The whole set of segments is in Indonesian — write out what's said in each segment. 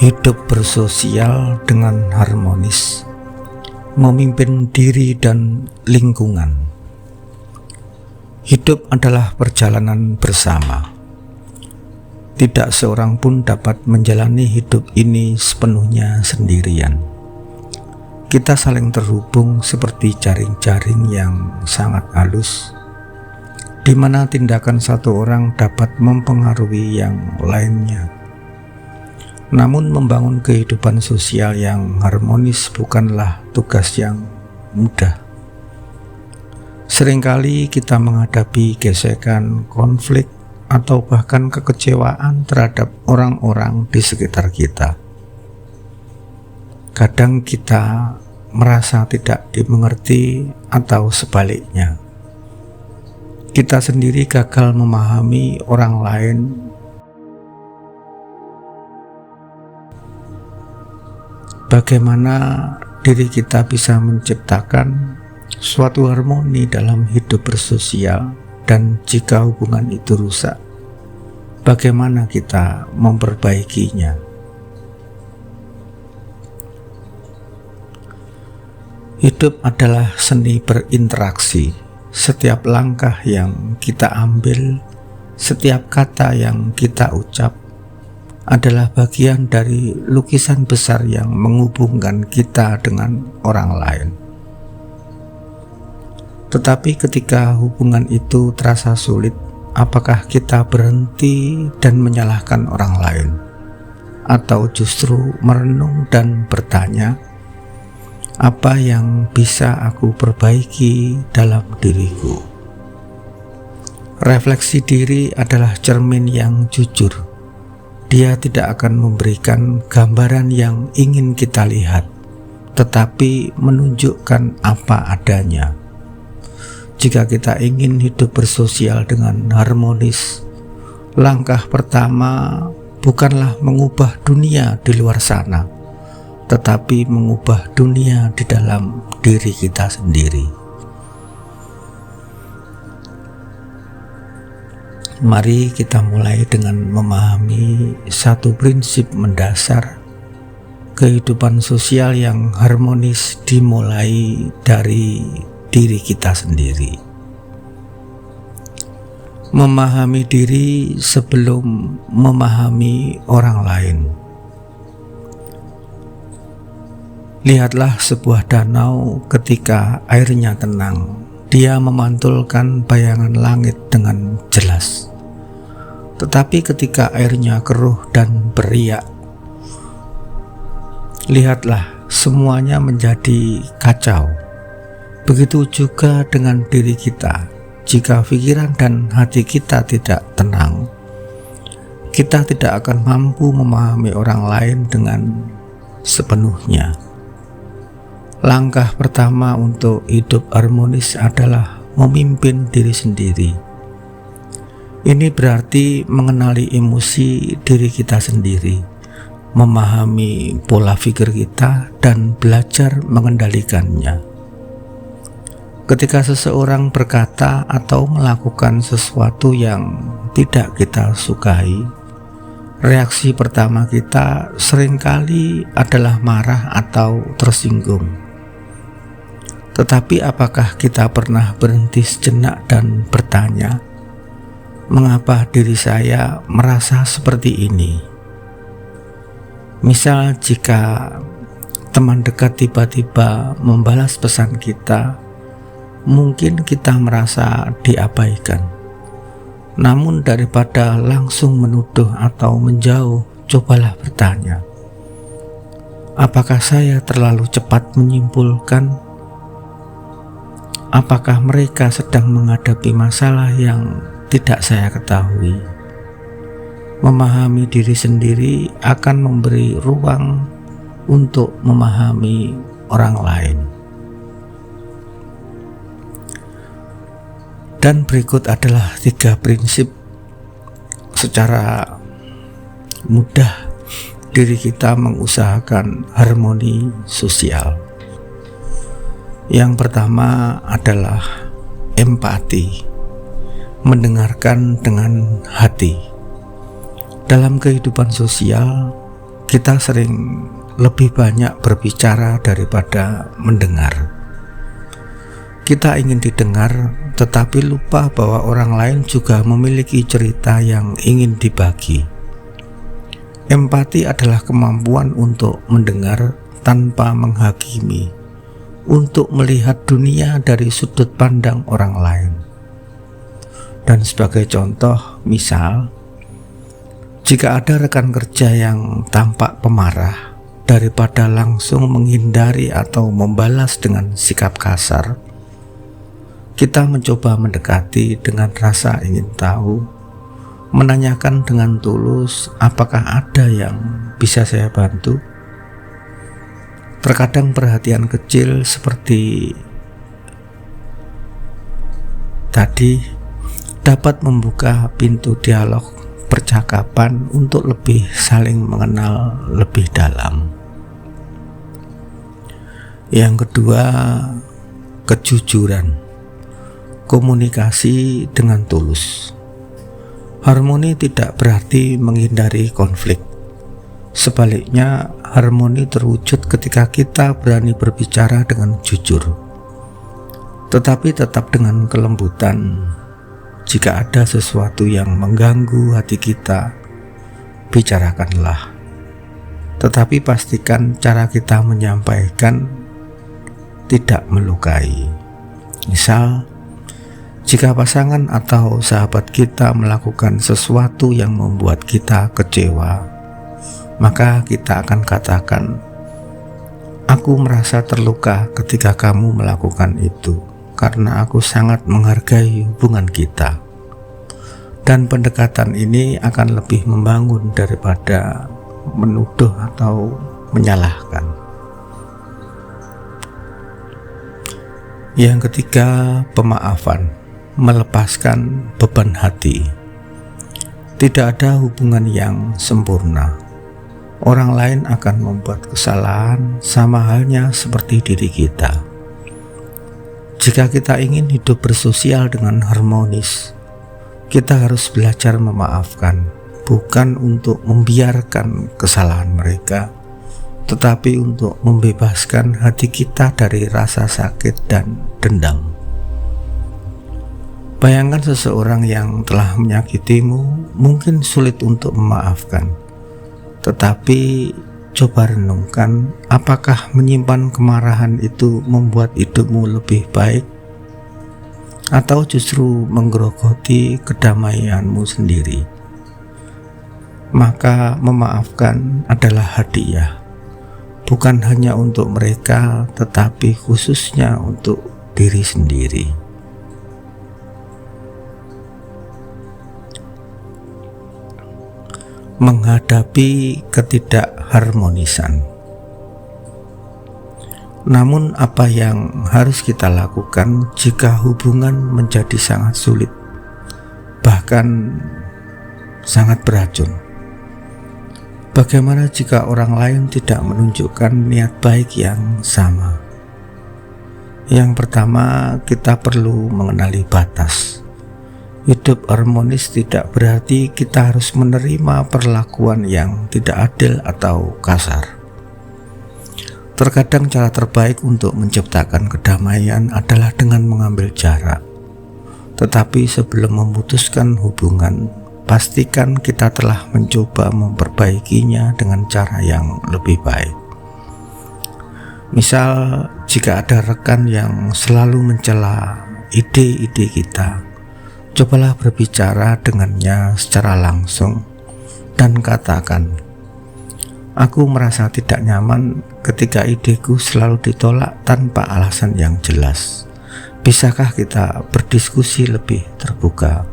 Hidup bersosial dengan harmonis, memimpin diri dan lingkungan. Hidup adalah perjalanan bersama. Tidak seorang pun dapat menjalani hidup ini sepenuhnya sendirian. Kita saling terhubung seperti jaring-jaring yang sangat halus, di mana tindakan satu orang dapat mempengaruhi yang lainnya. Namun membangun kehidupan sosial yang harmonis bukanlah tugas yang mudah. Seringkali kita menghadapi gesekan, konflik, atau bahkan kekecewaan terhadap orang-orang di sekitar kita. Kadang kita merasa tidak dimengerti atau sebaliknya. Kita sendiri gagal memahami orang lain. Bagaimana diri kita bisa menciptakan suatu harmoni dalam hidup bersosial, dan jika hubungan itu rusak, bagaimana kita memperbaikinya? Hidup adalah seni berinteraksi. Setiap langkah yang kita ambil, setiap kata yang kita ucap, adalah bagian dari lukisan besar yang menghubungkan kita dengan orang lain. Tetapi ketika hubungan itu terasa sulit, apakah kita berhenti dan menyalahkan orang lain? Atau justru merenung dan bertanya, apa yang bisa aku perbaiki dalam diriku? Refleksi diri adalah cermin yang jujur. Dia tidak akan memberikan gambaran yang ingin kita lihat, tetapi menunjukkan apa adanya. Jika kita ingin hidup bersosial dengan harmonis, langkah pertama bukanlah mengubah dunia di luar sana, tetapi mengubah dunia di dalam diri kita sendiri. Mari kita mulai dengan memahami satu prinsip mendasar. Kehidupan sosial yang harmonis dimulai dari diri kita sendiri. Memahami diri sebelum memahami orang lain. Lihatlah sebuah danau ketika airnya tenang. Dia memantulkan bayangan langit dengan jelas. Tetapi ketika airnya keruh dan beriak, lihatlah semuanya menjadi kacau. Begitu juga dengan diri kita. Jika pikiran dan hati kita tidak tenang, kita tidak akan mampu memahami orang lain dengan sepenuhnya. Langkah pertama untuk hidup harmonis adalah memimpin diri sendiri. Ini berarti mengenali emosi diri kita sendiri, memahami pola pikir kita, dan belajar mengendalikannya. Ketika seseorang berkata atau melakukan sesuatu yang tidak kita sukai, reaksi pertama kita seringkali adalah marah atau tersinggung. Tetapi apakah kita pernah berhenti sejenak dan bertanya, mengapa diri saya merasa seperti ini? Misal jika teman dekat tiba-tiba membalas pesan kita, mungkin kita merasa diabaikan. Namun daripada langsung menuduh atau menjauh, cobalah bertanya, apakah saya terlalu cepat menyimpulkan? Apakah mereka sedang menghadapi masalah yang tidak saya ketahui? Memahami diri sendiri akan memberi ruang untuk memahami orang lain. Dan berikut adalah 3 prinsip secara mudah diri kita mengusahakan harmoni sosial. Yang pertama adalah empati, mendengarkan dengan hati. Dalam kehidupan sosial, kita sering lebih banyak berbicara daripada mendengar. Kita ingin didengar, tetapi lupa bahwa orang lain juga memiliki cerita yang ingin dibagi. Empati adalah kemampuan untuk mendengar tanpa menghakimi, untuk melihat dunia dari sudut pandang orang lain. Dan sebagai contoh, misal, jika ada rekan kerja yang tampak pemarah, daripada langsung menghindari atau membalas dengan sikap kasar, kita mencoba mendekati dengan rasa ingin tahu, menanyakan dengan tulus apakah ada yang bisa saya bantu. Terkadang perhatian kecil seperti tadi dapat membuka pintu dialog percakapan untuk lebih saling mengenal lebih dalam. Yang kedua, kejujuran. Komunikasi dengan tulus. Harmoni tidak berarti menghindari konflik. Sebaliknya, harmoni terwujud ketika kita berani berbicara dengan jujur, tetapi tetap dengan kelembutan. Jika ada sesuatu yang mengganggu hati kita, bicarakanlah. Tetapi pastikan cara kita menyampaikan tidak melukai. Misal, jika pasangan atau sahabat kita melakukan sesuatu yang membuat kita kecewa, maka kita akan katakan, "Aku merasa terluka ketika kamu melakukan itu, karena aku sangat menghargai hubungan kita." Dan pendekatan ini akan lebih membangun daripada menuduh atau menyalahkan. Yang ketiga, pemaafan. Melepaskan beban hati. Tidak ada hubungan yang sempurna. Orang lain akan membuat kesalahan, sama halnya seperti diri kita. Jika kita ingin hidup bersosial dengan harmonis, kita harus belajar memaafkan, bukan untuk membiarkan kesalahan mereka, tetapi untuk membebaskan hati kita dari rasa sakit dan dendam. Bayangkan seseorang yang telah menyakitimu mungkin sulit untuk memaafkan, tetapi coba renungkan, apakah menyimpan kemarahan itu membuat hidupmu lebih baik, atau justru menggerogoti kedamaianmu sendiri? Maka memaafkan adalah hadiah, bukan hanya untuk mereka, tetapi khususnya untuk diri sendiri. Menghadapi ketidakharmonisan. Namun apa yang harus kita lakukan jika hubungan menjadi sangat sulit, bahkan sangat beracun? Bagaimana jika orang lain tidak menunjukkan niat baik yang sama? Yang pertama, kita perlu mengenali batas. Hidup harmonis tidak berarti kita harus menerima perlakuan yang tidak adil atau kasar. Terkadang cara terbaik untuk menciptakan kedamaian adalah dengan mengambil jarak. Tetapi sebelum memutuskan hubungan, pastikan kita telah mencoba memperbaikinya dengan cara yang lebih baik. Misal, jika ada rekan yang selalu mencela ide-ide kita, cobalah berbicara dengannya secara langsung dan katakan, "Aku merasa tidak nyaman ketika ideku selalu ditolak tanpa alasan yang jelas. Bisakah kita berdiskusi lebih terbuka?"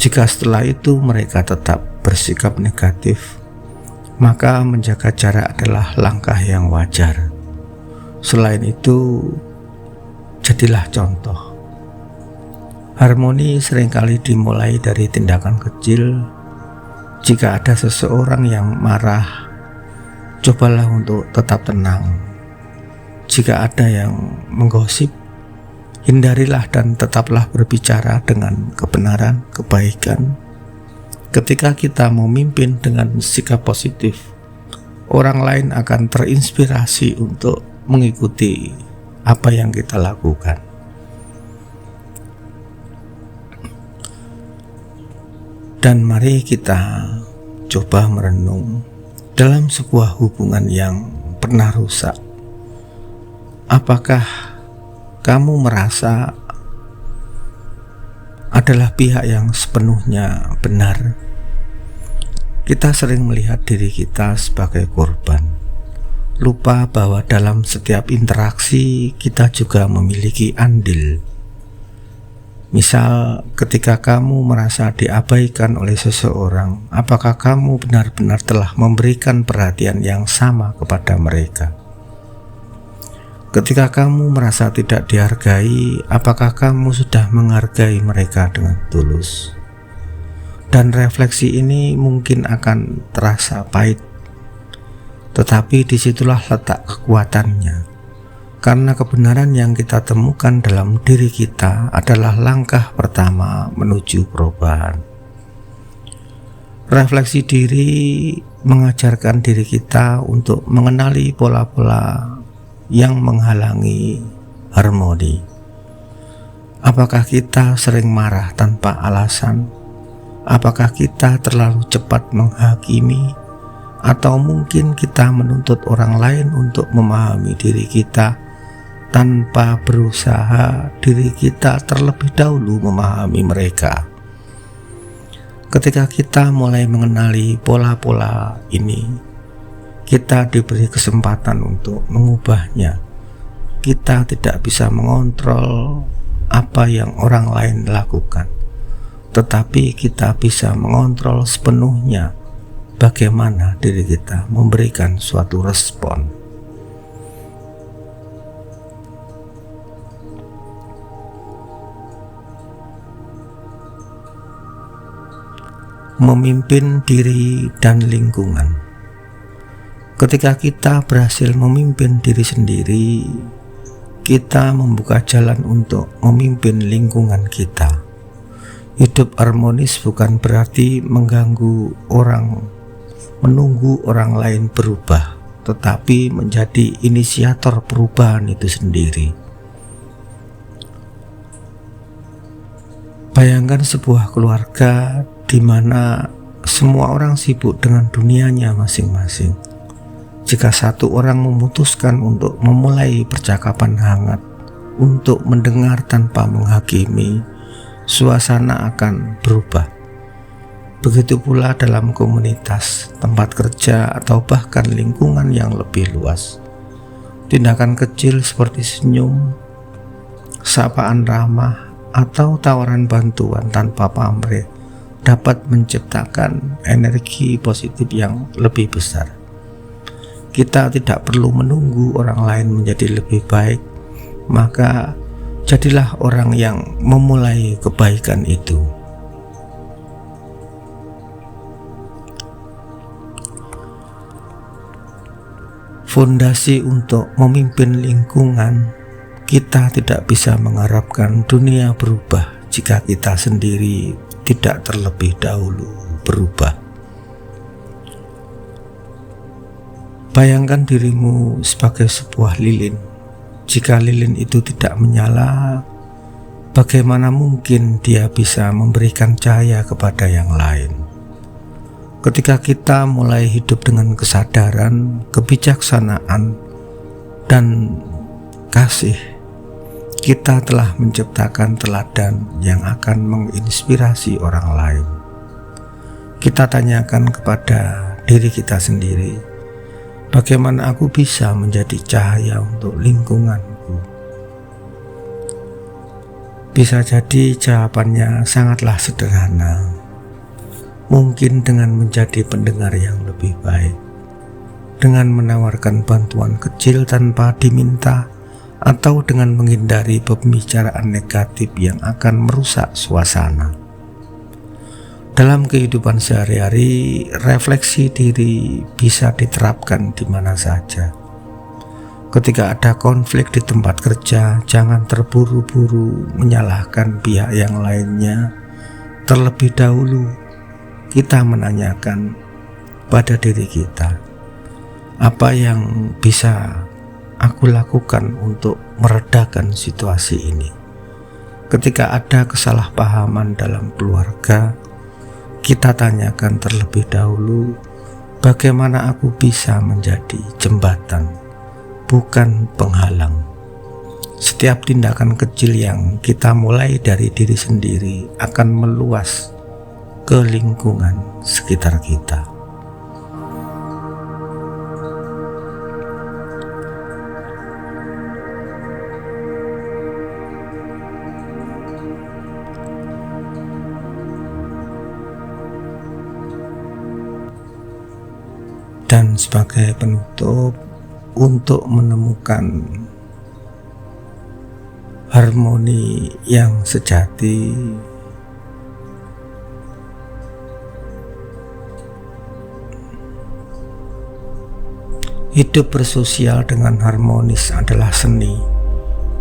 Jika setelah itu mereka tetap bersikap negatif, maka menjaga jarak adalah langkah yang wajar. Selain itu, jadilah contoh. Harmoni seringkali dimulai dari tindakan kecil. Jika ada seseorang yang marah, cobalah untuk tetap tenang. Jika ada yang menggosip, hindarilah dan tetaplah berbicara dengan kebenaran, kebaikan. Ketika kita memimpin dengan sikap positif, orang lain akan terinspirasi untuk mengikuti apa yang kita lakukan. Dan mari kita coba merenung dalam sebuah hubungan yang pernah rusak. Apakah kamu merasa adalah pihak yang sepenuhnya benar? Kita sering melihat diri kita sebagai korban, lupa bahwa dalam setiap interaksi kita juga memiliki andil. Misal, ketika kamu merasa diabaikan oleh seseorang, apakah kamu benar-benar telah memberikan perhatian yang sama kepada mereka? Ketika kamu merasa tidak dihargai, apakah kamu sudah menghargai mereka dengan tulus? Dan refleksi ini mungkin akan terasa pahit, tetapi disitulah letak kekuatannya. Karena kebenaran yang kita temukan dalam diri kita adalah langkah pertama menuju perubahan. Refleksi diri mengajarkan diri kita untuk mengenali pola-pola yang menghalangi harmoni. Apakah kita sering marah tanpa alasan? Apakah kita terlalu cepat menghakimi? Atau mungkin kita menuntut orang lain untuk memahami diri kita tanpa berusaha diri kita terlebih dahulu memahami mereka? Ketika kita mulai mengenali pola-pola ini, kita diberi kesempatan untuk mengubahnya. Kita tidak bisa mengontrol apa yang orang lain lakukan, tetapi kita bisa mengontrol sepenuhnya bagaimana diri kita memberikan suatu respon. Memimpin diri dan lingkungan. Ketika kita berhasil memimpin diri sendiri, kita membuka jalan untuk memimpin lingkungan kita. Hidup harmonis bukan berarti menunggu orang lain berubah, tetapi menjadi inisiator perubahan itu sendiri. Bayangkan sebuah keluarga di mana semua orang sibuk dengan dunianya masing-masing. Jika satu orang memutuskan untuk memulai percakapan hangat, untuk mendengar tanpa menghakimi, suasana akan berubah. Begitu pula dalam komunitas, tempat kerja, atau bahkan lingkungan yang lebih luas. Tindakan kecil seperti senyum, sapaan ramah, atau tawaran bantuan tanpa pamrih dapat menciptakan energi positif yang lebih besar. Kita tidak perlu menunggu orang lain menjadi lebih baik, maka jadilah orang yang memulai kebaikan itu. Fondasi untuk memimpin lingkungan. Kita tidak bisa mengharapkan dunia berubah jika kita sendiri tidak terlebih dahulu berubah. Bayangkan dirimu sebagai sebuah lilin. Jika lilin itu tidak menyala, bagaimana mungkin dia bisa memberikan cahaya kepada yang lain? Ketika kita mulai hidup dengan kesadaran, kebijaksanaan, dan kasih, kita telah menciptakan teladan yang akan menginspirasi orang lain. Kita tanyakan kepada diri kita sendiri, bagaimana aku bisa menjadi cahaya untuk lingkunganku? Bisa jadi jawabannya sangatlah sederhana. Mungkin dengan menjadi pendengar yang lebih baik, dengan menawarkan bantuan kecil tanpa diminta, atau dengan menghindari pembicaraan negatif yang akan merusak suasana. Dalam kehidupan sehari-hari, refleksi diri bisa diterapkan di mana saja. Ketika ada konflik di tempat kerja, jangan terburu-buru menyalahkan pihak yang lainnya. Terlebih dahulu, kita menanyakan pada diri kita, Apa yang bisa aku lakukan untuk meredakan situasi ini? Ketika ada kesalahpahaman dalam keluarga, kita tanyakan terlebih dahulu bagaimana aku bisa menjadi jembatan, bukan penghalang. Setiap tindakan kecil yang kita mulai dari diri sendiri akan meluas ke lingkungan sekitar kita. Dan sebagai penutup, untuk menemukan harmoni yang sejati, hidup bersosial dengan harmonis adalah seni.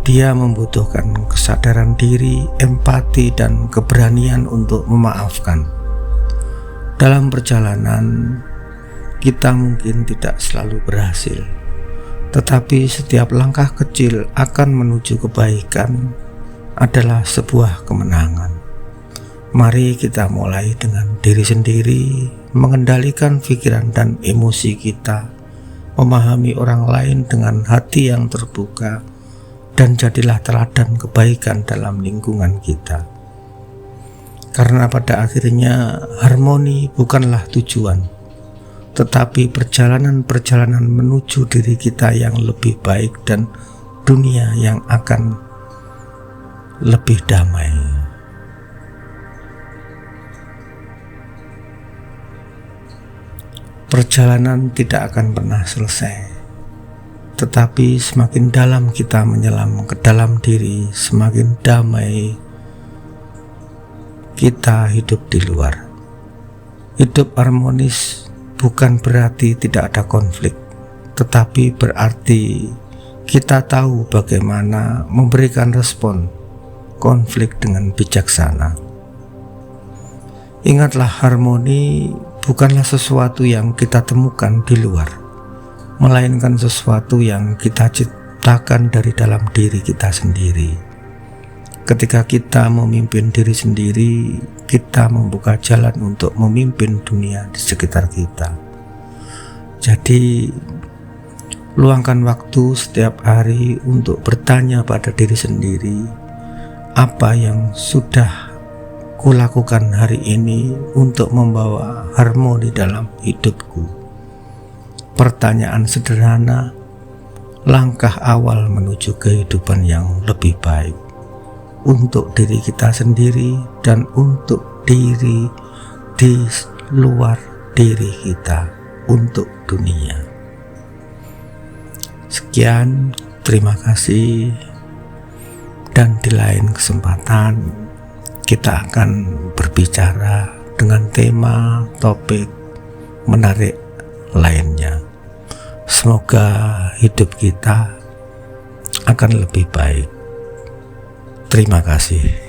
Dia membutuhkan kesadaran diri, empati, dan keberanian untuk memaafkan. Dalam perjalanan, kita mungkin tidak selalu berhasil, tetapi setiap langkah kecil akan menuju kebaikan adalah sebuah kemenangan. Mari kita mulai dengan diri sendiri, mengendalikan pikiran dan emosi kita, memahami orang lain dengan hati yang terbuka, dan jadilah teladan kebaikan dalam lingkungan kita. Karena pada akhirnya harmoni bukanlah tujuan, tetapi perjalanan-perjalanan menuju diri kita yang lebih baik dan dunia yang akan lebih damai. Perjalanan tidak akan pernah selesai, tetapi semakin dalam kita menyelam ke dalam diri, semakin damai kita hidup di luar. Hidup harmonis bukan berarti tidak ada konflik, tetapi berarti kita tahu bagaimana memberikan respon konflik dengan bijaksana. Ingatlah, harmoni bukanlah sesuatu yang kita temukan di luar, melainkan sesuatu yang kita ciptakan dari dalam diri kita sendiri. Ketika kita memimpin diri sendiri, kita membuka jalan untuk memimpin dunia di sekitar kita. Jadi, luangkan waktu setiap hari untuk bertanya pada diri sendiri, apa yang sudah kulakukan hari ini untuk membawa harmoni dalam hidupku? Pertanyaan sederhana, langkah awal menuju kehidupan yang lebih baik untuk diri kita sendiri dan untuk diri di luar diri kita, untuk dunia. Sekian, terima kasih, dan di lain kesempatan kita akan berbicara dengan tema topik menarik lainnya. Semoga hidup kita akan lebih baik. Terima kasih.